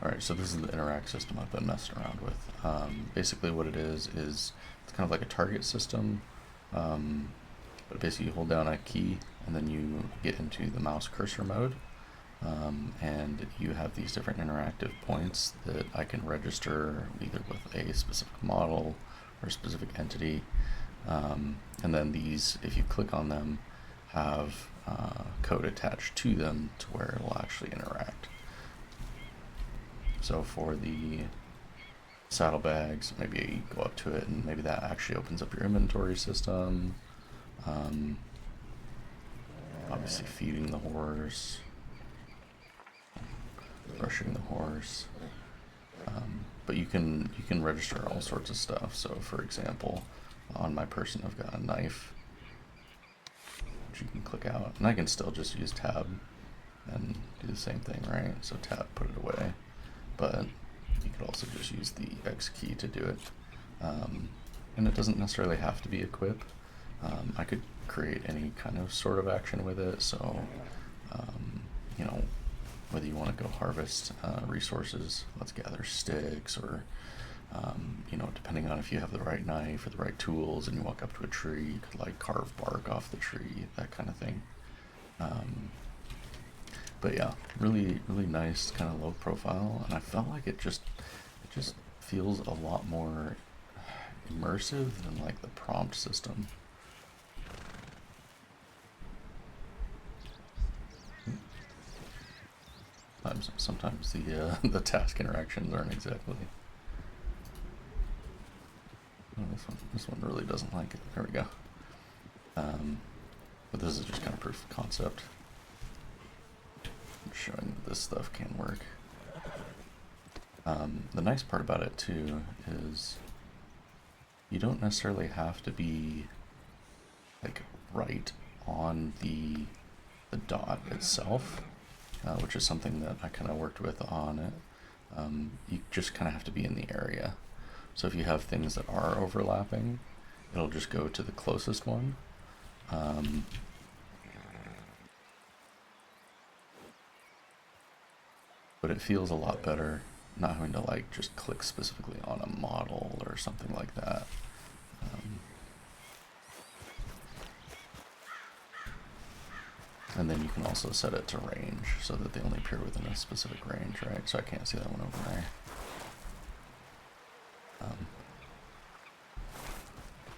Alright, so this is the interact system I've been messing around with. Basically what it is it's kind of like a target system, but basically you hold down a key and then you get into the mouse cursor mode, and you have these different interactive points that I can register either with a specific model or a specific entity, and then these, if you click on them, have code attached to them to where it will actually interact. So for the saddlebags, maybe you go up to it and maybe that actually opens up your inventory system. Obviously feeding the horse, brushing the horse. But you can register all sorts of stuff. So for example, on my person I've got a knife, which you can click out, and I can still just use tab and do the same thing, right? So tab, put it away. But you could also just use the X key to do it. And it doesn't necessarily have to be equip. I could create any kind of sort of action with it. So, you know, whether you want to go harvest resources, let's gather sticks, or, you know, depending on if you have the right knife or the right tools and you walk up to a tree, you could like carve bark off the tree, that kind of thing. But yeah, really, really nice, kind of low profile, and I felt like it just feels a lot more immersive than like the prompt system. Sometimes the the task interactions aren't exactly. Oh, this one really doesn't like it. There we go. But this is just kind of proof of concept, showing that this stuff can work. The nice part about it too is you don't necessarily have to be like right on the dot itself, which is something that I kind of worked with on it. You just kind of have to be in the area. So if you have things that are overlapping, it'll just go to the closest one. But it feels a lot better not having to like just click specifically on a model or something like that. And then you can also set it to range so that they only appear within a specific range, right? So I can't see that one over there.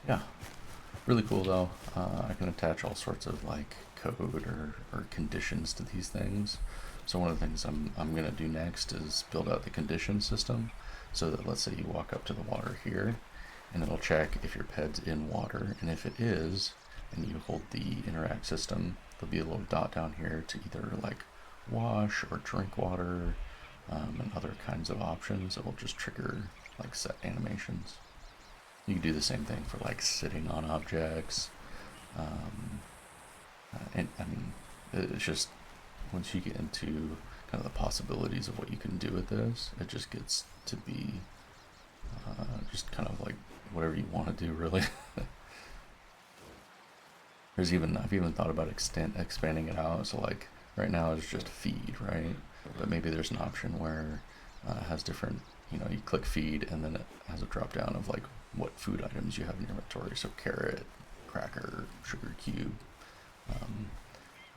Yeah, really cool though. I can attach all sorts of like code or conditions to these things. So one of the things I'm gonna do next is build out the condition system, so that let's say you walk up to the water here, and it'll check if your ped's in water, and if it is, and you hold the interact system, there'll be a little dot down here to either like wash or drink water, and other kinds of options that will just trigger like set animations. You can do the same thing for like sitting on objects, and I mean, it's just, once you get into kind of the possibilities of what you can do with this, it just gets to be just kind of like whatever you want to do, really. I've even thought about expanding it out. So like right now it's just feed, right? But maybe there's an option where it has different, you click feed and then it has a drop down of like what food items you have in your inventory. So carrot, cracker, sugar cube.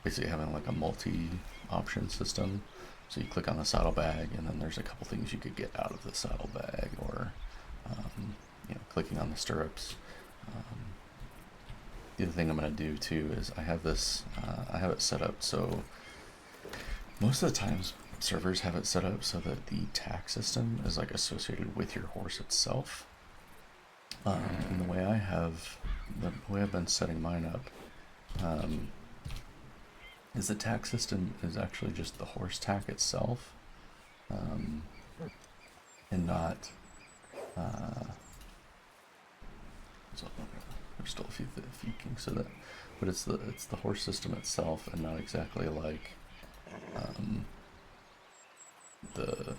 Basically having like a multi-option system. So you click on the saddlebag and then there's a couple things you could get out of the saddlebag, or clicking on the stirrups. The other thing I'm going to do too is I have it set up so most of the times servers have it set up so that the tack system is like associated with your horse itself. And the way I've been setting mine up is the tack system is actually just the horse tack itself, and not. So there's still a few kinks of that, but it's the horse system itself, and not exactly like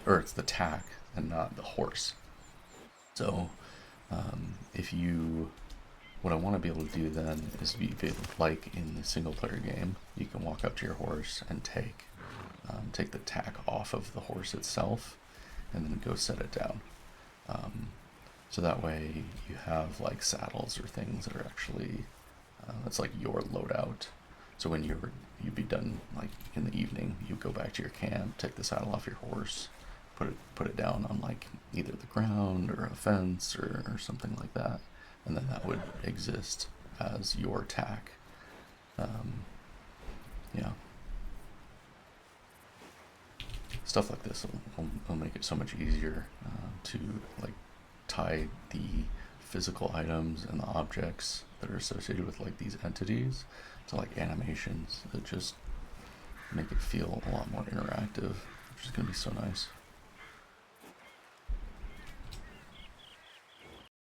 it's the tack and not the horse. So what I want to be able to do then is be like in the single player game, you can walk up to your horse and take the tack off of the horse itself, and then go set it down. So that way you have like saddles or things that are actually that's like your loadout. So when you'd be done like in the evening, you go back to your camp, take the saddle off your horse, put it down on like either the ground or a fence or something like that, and then that would exist as your tack. Yeah, stuff like this will make it so much easier to like tie the physical items and the objects that are associated with like these entities to like animations that just make it feel a lot more interactive, which is going to be so nice.